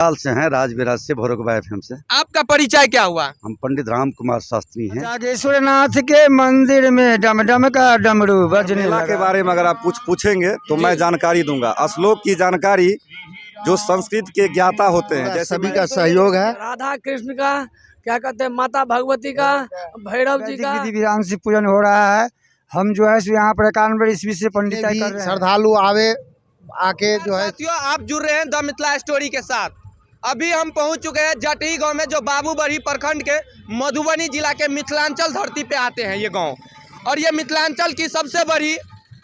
साल से हैं, राजविराज से, भोरकबा एफएम से। आपका परिचय क्या हुआ? हम पंडित राम कुमार शास्त्री हैं। जागेश्वर नाथ के मंदिर में डम डम का डमरू बजने मेला के बारे में अगर आप पूछेंगे तो मैं जानकारी दूंगा। श्लोक की जानकारी जो संस्कृत के ज्ञाता होते हैं, जैसे सभी का सहयोग है। राधा कृष्ण का क्या कहते हैं, माता भगवती का, भैरव जी का विधि विधान से पूजन हो रहा है। हम जो है यहाँ पर 91 ईस्वी से पंडित कर रहे हैं। श्रद्धालु आवे आके जो है। साथियों, आप जुड़ रहे हैं द मिथिला स्टोरी के साथ। अभी हम पहुंच चुके हैं जटही गांव में, जो बाबूबरही प्रखंड के मधुबनी जिला के मिथिलांचल धरती पे आते हैं ये गांव। और ये मिथिलांचल की सबसे बड़ी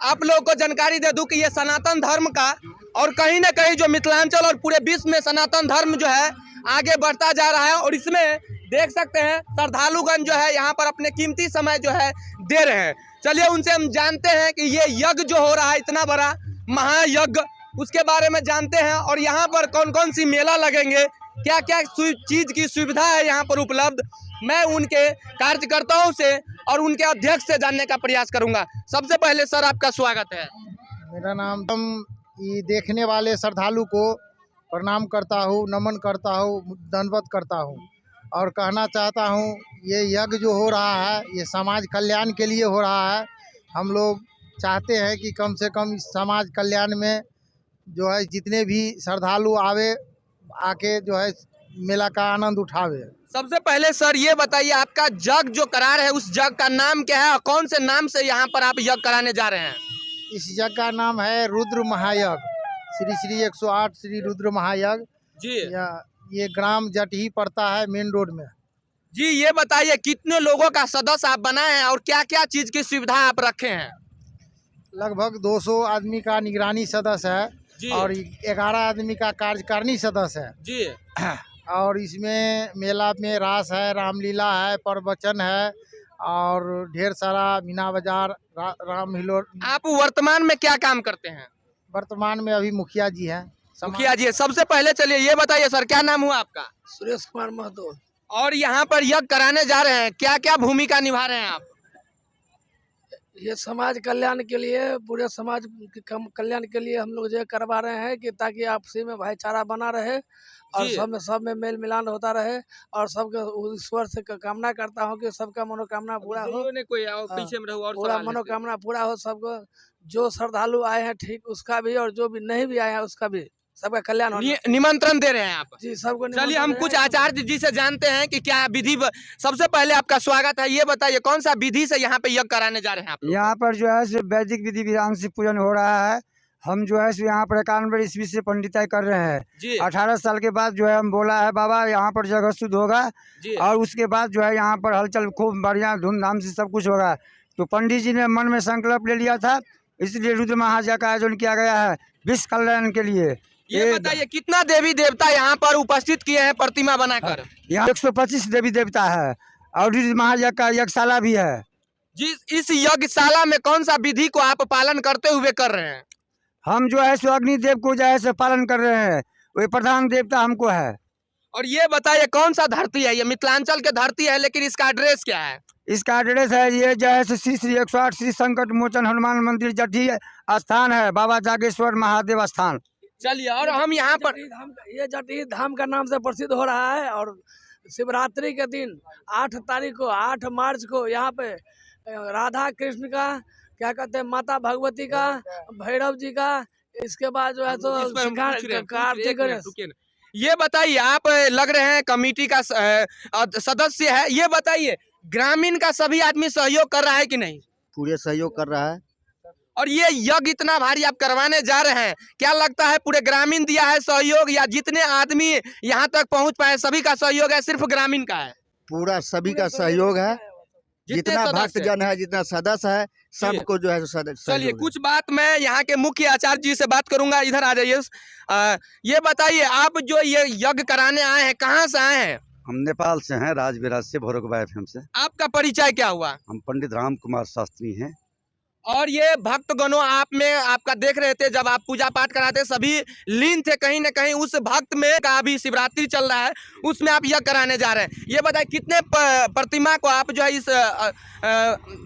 आप लोगों को जानकारी दे दूं कि ये सनातन धर्म का, और कहीं ना कहीं जो मिथिलांचल और पूरे विश्व में सनातन धर्म जो है आगे बढ़ता जा रहा है। और इसमें देख सकते हैं श्रद्धालुगण जो है यहाँ पर अपने कीमती समय जो है दे रहे हैं। चलिए उनसे हम जानते हैं कि ये यज्ञ जो हो रहा है, इतना बड़ा महायज्ञ, उसके बारे में जानते हैं। और यहाँ पर कौन कौन सी मेला लगेंगे, क्या क्या चीज़ की सुविधा है यहाँ पर उपलब्ध, मैं उनके कार्यकर्ताओं से और उनके अध्यक्ष से जानने का प्रयास करूंगा। सबसे पहले सर आपका स्वागत है। मेरा नाम, ये देखने वाले श्रद्धालु को प्रणाम करता हूँ, नमन करता हूँ, दंडवत करता हूँ और कहना चाहता हूँ ये यज्ञ जो हो रहा है ये समाज कल्याण के लिए हो रहा है। हम लोग चाहते हैं कि कम से कम इस समाज कल्याण में जो है जितने भी श्रद्धालु आके जो है मेला का आनंद उठावे। सबसे पहले सर ये बताइए, आपका यज्ञ जो करा रहे हैं उस यज्ञ का नाम क्या है और कौन से नाम से यहाँ पर आप यज्ञ कराने जा रहे हैं? इस यज्ञ का नाम है रुद्र महायज्ञ, श्री श्री 108 श्री रुद्र महायज्ञ जी। ये ग्राम जटही पड़ता है, मेन रोड में। जी ये बताइए कितने लोगों का सदस्य आप बनाए हैं और क्या क्या चीज की सुविधा आप रखे हैं? लगभग 200 आदमी का निगरानी सदस्य है जी। और 11 आदमी का कार्यकारिणी सदस्य है जी। और इसमें मेला में रास है, रामलीला है, प्रवचन है और ढेर सारा मीना बाजार, राम हिलोर। आप वर्तमान में क्या काम करते हैं? वर्तमान में अभी मुखिया जी हैं। मुखिया जी, सबसे पहले चलिए ये बताइए सर, क्या नाम हुआ आपका? सुरेश कुमार महतो। और यहाँ पर यज्ञ कराने जा रहे हैं, क्या क्या भूमिका निभा रहे हैं आप? ये समाज कल्याण के लिए, पूरे समाज के कल्याण के लिए हम लोग ये करवा रहे हैं कि ताकि आपसी में भाईचारा बना रहे और सब में मेल मिलान होता रहे। और सबके ईश्वर से कामना करता हूँ कि सबका मनोकामना पूरा हो। कोई पीछे में रहो और पूरा मनोकामना पूरा हो सबको। जो श्रद्धालु आए हैं ठीक उसका भी, और जो भी नहीं भी आए हैं उसका भी, सबका कल्याण हो। निमंत्रण दे रहे हैं आप जी सबको। चलिए हम कुछ आचार्य जी से जानते हैं कि क्या विधि। सबसे पहले आपका स्वागत है, ये बताइए कौन सा विधि से यहाँ पे यज्ञ कराने जा रहे हैं आप? यहाँ पर जो है वैदिक विधि विधान से पूजन हो रहा है। हम जो है यहाँ पर 91 ईस्वी से पंडिताई कर रहे हैं। 18 साल के बाद जो है हम बोला है बाबा यहाँ पर जगह शुद्ध होगा और उसके बाद जो है यहाँ पर हलचल खूब बढ़िया धूमधाम से सब कुछ होगा। तो पंडित जी ने मन में संकल्प ले लिया था, इसलिए रुद्र महायज्ञ का आयोजन किया गया है विश्व कल्याण के लिए। ये बताइए कितना देवी देवता यहाँ पर उपस्थित किए हैं प्रतिमा बनाकर? यहाँ 125 देवी देवता है और रुद्र महायज्ञ का यज्ञशाला भी है। जिस इस यज्ञशाला में कौन सा विधि को आप पालन करते हुए कर रहे हैं? हम जो है अग्निदेव को जो है पालन कर रहे हैं, वही प्रधान देवता हमको है। और ये बताइए कौन सा धरती है? ये मिथिलांचल के धरती है, लेकिन इसका एड्रेस क्या है? इसका एड्रेस है ये जो है श्री श्री 108 श्री संकट मोचन हनुमान मंदिर जटही स्थान है, बाबा जागेश्वर महादेव स्थान। चलिए और हम यहाँ पर, ये जटही धाम का नाम से प्रसिद्ध हो रहा है। और शिवरात्रि के दिन 8 तारीख को, 8 मार्च को यहाँ पे राधा कृष्ण का, क्या कहते हैं, माता भगवती का, भैरव जी का, इसके बाद जो है तो कार्तिक। ये बताइए आप लग रहे हैं कमेटी का सदस्य है, ये बताइए ग्रामीण का सभी आदमी सहयोग कर रहा है कि नहीं? पूरे सहयोग कर रहा है। और ये यज्ञ इतना भारी आप करवाने जा रहे हैं, क्या लगता है पूरे ग्रामीण दिया है सहयोग या जितने आदमी यहाँ तक पहुँच पाए सभी का सहयोग है, सिर्फ ग्रामीण का है? पूरा सभी का सहयोग है, जितना भक्तजन है, जितना सदस्य है, सबको जो है सदस्य। चलिए कुछ बात मैं यहाँ के मुख्य आचार्य जी से बात करूंगा, इधर आ जाइए। ये बताइए आप जो ये यज्ञ कराने आए हैं, कहाँ से आए हैं? हम नेपाल से हैं, राजविराज से, भोरकबा एफएम से। आपका परिचय क्या हुआ? हम पंडित राम कुमार शास्त्री हैं। और ये भक्तगणों आप में आपका देख रहे थे, जब आप पूजा पाठ कराते सभी लीन थे कहीं न कहीं उस भक्त में का। अभी शिवरात्रि चल रहा है, उसमें आप यह कराने जा रहे हैं। ये बताइए कितने प्रतिमा को आप जो है इस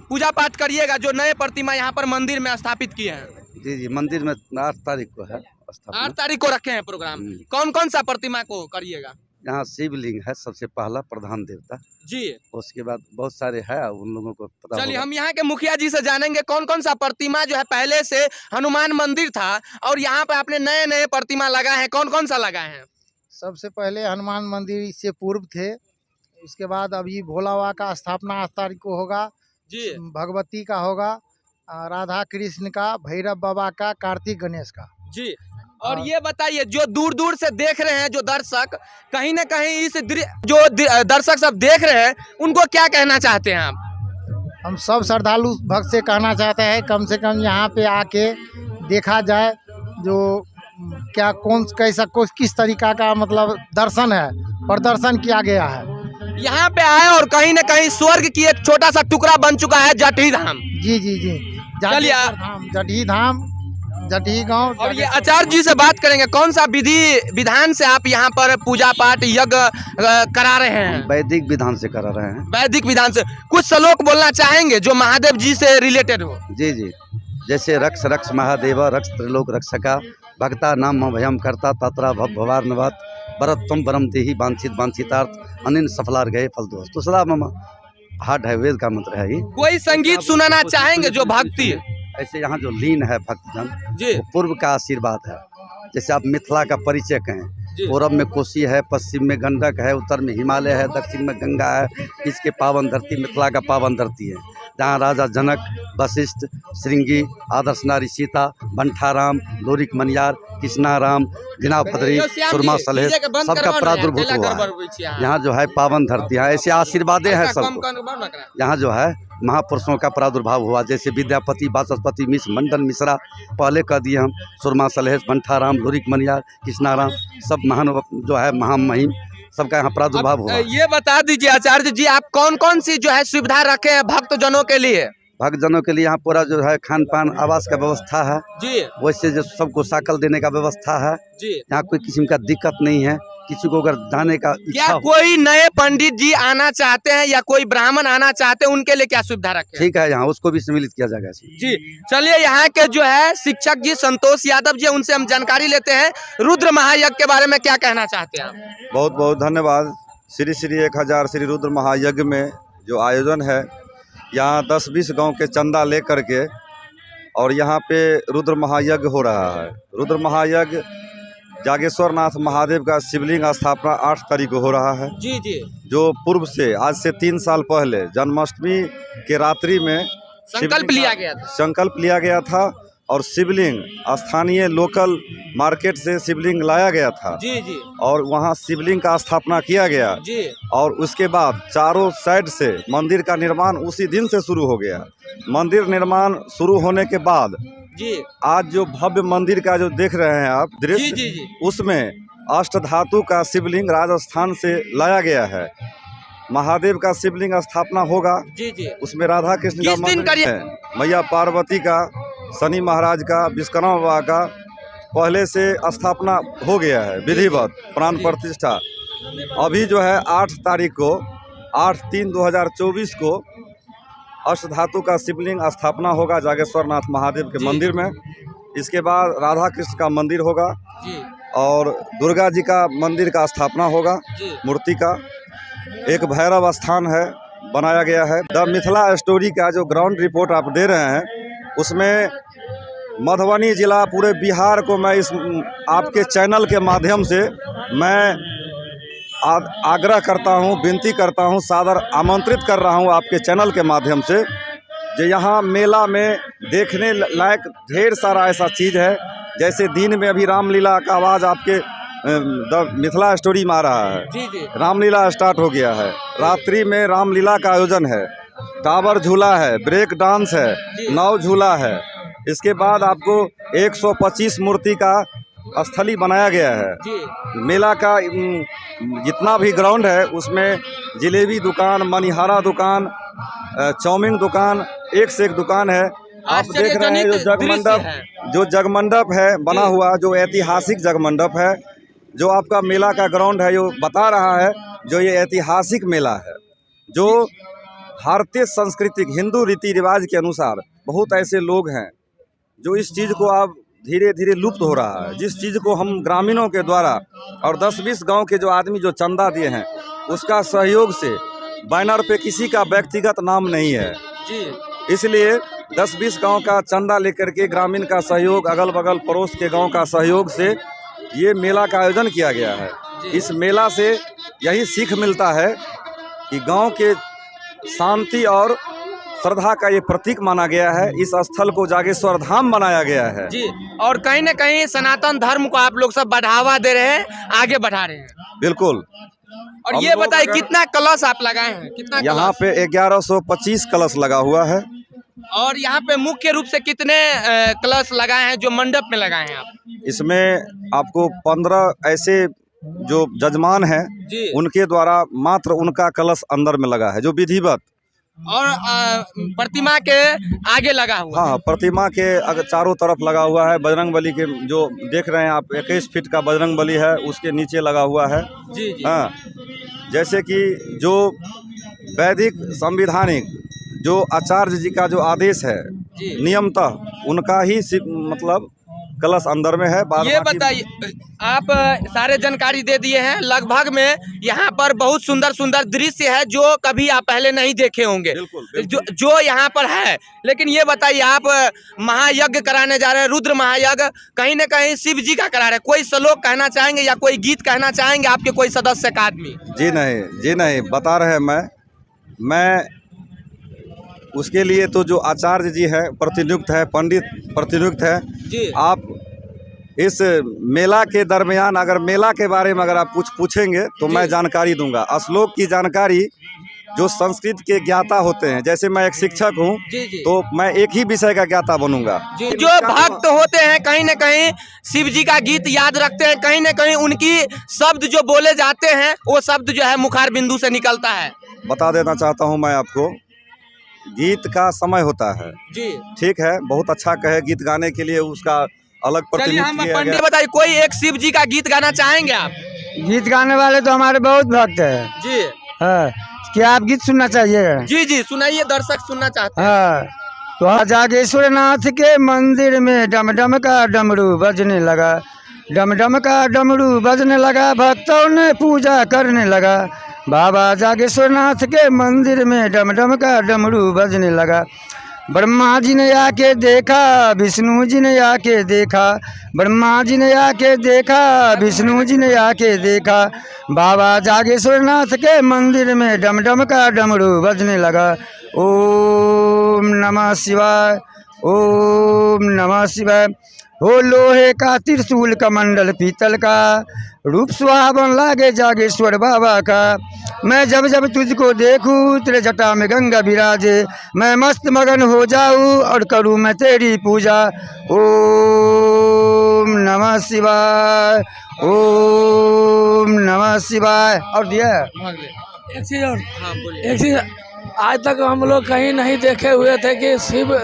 पूजा पाठ करिएगा, जो नए प्रतिमा यहाँ पर मंदिर में स्थापित किए हैं? जी मंदिर में 8 तारीख को है। स्थापना। 8 तारीख को रखे हैं प्रोग्राम। कौन कौन सा प्रतिमा को करिएगा? यहाँ शिवलिंग है सबसे पहला प्रधान देवता जी। उसके बाद बहुत सारे है उन लोगों को पता चलिए होगा। हम यहाँ के मुखिया जी से जानेंगे कौन कौन सा प्रतिमा जो है पहले से हनुमान मंदिर था और यहाँ पे आपने नए नए प्रतिमा लगाए हैं, कौन कौन सा लगाए हैं? सबसे पहले हनुमान मंदिर इससे पूर्व थे, इसके बाद अभी भोला बाबा का स्थापना 8 तारीख को होगा जी। भगवती का होगा, राधा कृष्ण का, भैरव बाबा का, कार्तिक गणेश का जी। और ये बताइए जो दूर दूर से देख रहे हैं जो दर्शक, कहीं ना कहीं इस दर्शक सब देख रहे हैं उनको क्या कहना चाहते हैं आप? हम सब श्रद्धालु भक्त से कहना चाहते हैं कम से कम यहाँ पे आके देखा जाए जो क्या कौन कैसा किस तरीका का मतलब दर्शन है, प्रदर्शन किया गया है। यहाँ पे आए और कहीं ना कहीं स्वर्ग की एक छोटा सा टुकड़ा बन चुका है जटही धाम। जी जी जी, चलिए जटही धाम, जटही गांव। और ये आचार्य जी से बात करेंगे, कौन सा विधि विधान से आप यहाँ पर पूजा पाठ यज्ञ करा रहे हैं? वैदिक विधान से करा रहे हैं। वैदिक विधान से कुछ श्लोक बोलना चाहेंगे जो महादेव जी से रिलेटेड हो? जी जी, जैसे रक्ष रक्ष महादेव रक्ष त्रिलोक रक्षका भक्ता नाम भयम करता तत्रा भवार्णवत भरतम परम देहि वांछित वांछितार्थ अनिन सफलार गए फल दोस्त। तो सदा मम हार्ड है, वेद का मंत्र है ये। कोई संगीत सुनाना चाहेंगे जो भक्ति ऐसे यहाँ जो लीन है भक्तजन जी, वो पूर्व का आशीर्वाद है। जैसे आप मिथिला का परिचय कहें, पूर्व में कोसी है, पश्चिम में गंडक है, उत्तर में हिमालय है, दक्षिण में गंगा है, इसके पावन धरती मिथिला का पावन धरती है, जहाँ राजा जनक, वशिष्ठ, श्रृंगी, आदर्श नारी सीता, बंठाराम, लोरिक मनियार, कृष्णाराम, जिनाभद्री, सुरमा सलेह सबका प्रादुर्भूत हुआ है। यहाँ जो है पावन धरती है, ऐसे आशीर्वादें हैं सबको। यहाँ जो है महापुरुषों का प्रादुर्भाव हुआ, जैसे विद्यापति, वाचस्पति, मिश्र, मंडन मिश्रा पहले कह दिए हम, सुरमा सलेह, बंठाराम, लोरिक मनियार, कृष्णाराम, सब महान जो है महामहिम सबका यहाँ प्रादुर्भाव हुआ। ये बता दीजिए आचार्य जी, आप कौन कौन सी जो है सुविधा रखे हैं भक्तजनों के लिए? भक्तजनों के लिए यहाँ पूरा जो है खान पान आवास का व्यवस्था है जी, वैसे जो सबको साइकिल देने का व्यवस्था है जी। यहाँ कोई किस्म का दिक्कत नहीं है। किसी को अगर जाने का क्या कोई नए पंडित जी आना चाहते हैं या कोई ब्राह्मण आना चाहते हैं उनके लिए क्या सुविधा रखे? ठीक है, यहाँ उसको भी सम्मिलित किया जाएगा जी। चलिए यहाँ के जो है शिक्षक जी संतोष यादव जी, उनसे हम जानकारी लेते हैं। रुद्र महायज्ञ के बारे में क्या कहना चाहते हैं आप? बहुत बहुत धन्यवाद। श्री श्री 1000 श्री रुद्र महायज्ञ में जो आयोजन है, यहाँ 10-20 गांव के चंदा ले करके और यहाँ पे रुद्र महायज्ञ हो रहा है। रुद्र महायज्ञ जागेश्वर नाथ महादेव का शिवलिंग स्थापना 8 तारीख को हो रहा है। जी जी। जो पूर्व से आज से 3 साल पहले जन्माष्टमी के रात्रि में संकल्प लिया गया था और शिवलिंग स्थानीय लोकल मार्केट से शिवलिंग लाया गया था। जी जी। और वहाँ शिवलिंग का स्थापना किया गया जी। और उसके बाद चारों साइड से मंदिर का निर्माण उसी दिन से शुरू हो गया। मंदिर निर्माण शुरू होने के बाद जी, आज जो भव्य मंदिर का जो देख रहे हैं आप दृश्य, जी, जी। उसमें अष्टधातु का शिवलिंग राजस्थान से लाया गया है। महादेव का शिवलिंग स्थापना होगा जी जी। उसमें राधा कृष्ण का मंदिर है, मैया पार्वती का, शनि महाराज का, विश्वकर्मा बाबा का पहले से स्थापना हो गया है विधिवत प्राण प्रतिष्ठा। अभी जो है 8 तारीख को 8/3/2024 को अष्टधातु का शिवलिंग स्थापना होगा जागेश्वर नाथ महादेव के मंदिर में। इसके बाद राधा कृष्ण का मंदिर होगा जी। और दुर्गा जी का मंदिर का स्थापना होगा मूर्ति का। एक भैरव स्थान है बनाया गया है। द मिथिला स्टोरी का जो ग्राउंड रिपोर्ट आप दे रहे हैं, उसमें मधुबनी जिला पूरे बिहार को मैं इस आपके चैनल के माध्यम से मैं आग्रह करता हूं, विनती करता हूं, सादर आमंत्रित कर रहा हूं आपके चैनल के माध्यम से, जो यहाँ मेला में देखने लायक ढेर सारा ऐसा चीज़ है। जैसे दिन में अभी रामलीला का आवाज़ आपके द मिथिला स्टोरी में आ रहा है। जी जी। रामलीला स्टार्ट हो गया है। रात्रि में रामलीला का आयोजन है, टावर झूला है, ब्रेक डांस है, नाव झूला है। इसके बाद आपको 125 मूर्ति का स्थली बनाया गया है। मेला का जितना भी ग्राउंड है उसमें जिलेबी दुकान, मनिहारा दुकान, चाउमीन दुकान, एक से एक दुकान है। आप देख रहे हैं जो जगमंडप है बना हुआ, जो ऐतिहासिक जगमंडप है, जो आपका मेला का ग्राउंड है, जो बता रहा है जो ये ऐतिहासिक मेला है, जो भारतीय सांस्कृतिक हिंदू रीति रिवाज के अनुसार बहुत ऐसे लोग हैं जो इस चीज़ को आप धीरे धीरे लुप्त हो रहा है। जिस चीज़ को हम ग्रामीणों के द्वारा और 10-20 गांव के जो आदमी जो चंदा दिए हैं उसका सहयोग से बैनर पे किसी का व्यक्तिगत नाम नहीं है जी, इसलिए 10-20 गांव का चंदा लेकर के ग्रामीण का सहयोग, अगल बगल पड़ोस के गांव का सहयोग से ये मेला का आयोजन किया गया है। इस मेला से यही सीख मिलता है कि गांव के शांति और श्रद्धा का ये प्रतीक माना गया है। इस स्थल को जागेश्वर धाम बनाया गया है जी। और कहीं न कहीं सनातन धर्म को आप लोग सब बढ़ावा दे रहे हैं, आगे बढ़ा रहे हैं। बिल्कुल। और ये बताइए कितना कलश आप लगाए हैं? कितना यहाँ पे 1125 कलश लगा हुआ है। और यहाँ पे मुख्य रूप से कितने कलश लगाए हैं जो मंडप में लगाए हैं आप? इसमें आपको 15 ऐसे जो जजमान हैं उनके द्वारा मात्र उनका कलश अंदर में लगा है जो विधिवत, और प्रतिमा के आगे लगा हुआ। हाँ, प्रतिमा के चारों तरफ लगा हुआ है। बजरंग बली के जो देख रहे हैं आप 21 फीट का बजरंग बली है, उसके नीचे लगा हुआ है। जी जी। हाँ, जैसे कि जो वैदिक संविधानिक जो आचार्य जी का जो आदेश है नियमतः उनका ही मतलब कलश अंदर में है। ये बताइए, आप सारे जानकारी दे दिए हैं लगभग में। यहाँ पर बहुत सुंदर सुंदर दृश्य है जो कभी आप पहले नहीं देखे होंगे। जो यहाँ पर है। लेकिन ये बताइए, आप महायज्ञ कराने जा रहे हैं, रुद्र महायज्ञ, कहीं न कहीं शिव जी का करा रहे हैं। कोई श्लोक कहना चाहेंगे या कोई गीत कहना चाहेंगे आपके कोई सदस्य का आदमी? जी नहीं, बता रहे हैं। मैं उसके लिए तो जो आचार्य जी है प्रतिनियुक्त है, पंडित प्रतिनियुक्त है जी। आप इस मेला के दरमियान अगर मेला के बारे में अगर आप कुछ पूछेंगे तो मैं जानकारी दूंगा। श्लोक की जानकारी जो संस्कृत के ज्ञाता होते हैं, जैसे मैं एक शिक्षक हूं तो मैं एक ही विषय का ज्ञाता बनूंगा। जो भक्त होते हैं कहीं न कहीं शिव जी का गीत याद रखते हैं, कहीं न कहीं उनकी शब्द जो बोले जाते हैं वो शब्द जो है मुखार बिंदु से निकलता है। बता देना चाहता हूं मैं आपको, गीत का समय होता है जी, ठीक है, बहुत अच्छा कहे गीत गाने के लिए उसका अलग प्रतिनिधित्व किया गया। बताइए, कोई एक शिव जी का गीत गाना चाहेंगे आप? गीत गाने वाले तो हमारे बहुत भक्त हैं जी। हाँ, क्या आप गीत सुनना चाहिए? जी जी, सुनाइए, दर्शक सुनना चाहते हैं। हाँ, तो जागेश्वर नाथ के मंदिर में डम डम का डमरू बजने लगा, डम डम का डमरू बजने लगा, भक्तों ने पूजा करने लगा। बाबा जागेश्वर नाथ के मंदिर में डम डम का डमरू बजने लगा। ब्रह्मा जी ने आके देखा, विष्णु जी ने आके देखा, ब्रह्मा जी ने आके देखा, विष्णु जी ने आके देखा। बाबा जागेश्वर नाथ के मंदिर में डम डम का डमरू बजने लगा। ओम नमः शिवाय, ओम नमः शिवाय। हो लोहे का त्रिशूल कमंडल पीतल का, रूप सुहावन लागे जागेश्वर बाबा का। मैं जब जब तुझको देखूं तेरे जटा में गंगा विराजे, मैं मस्त मगन हो जाऊं और करूं मैं तेरी पूजा। ओम नमः शिवाय, ओम नमः शिवाय। और दिया एक चीज और, एक चीज आज तक हम लोग कहीं नहीं देखे हुए थे कि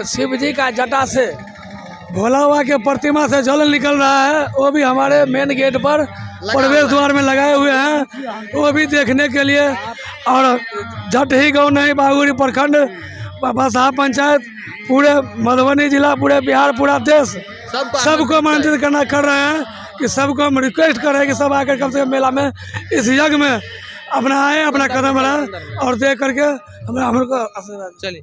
शिव जी का जटा से भोला बाबा के प्रतिमा से जल निकल रहा है। वो भी हमारे मेन गेट पर प्रवेश द्वार में लगाए हुए हैं, वो भी देखने के लिए। और जटही गाँव नहीं, बागुड़ी प्रखंड, बसहा पंचायत, पूरे मधुबनी जिला, पूरे बिहार, पूरा देश सबको आमंत्रित कर रहे हैं कि सबको हम रिक्वेस्ट कर रहे हैं कि सब आकर कम से कम मेला में इस यज्ञ में अपना आए, अपना कदम बढ़ाएं और देख करके हमको आशीर्वाद। चलिए।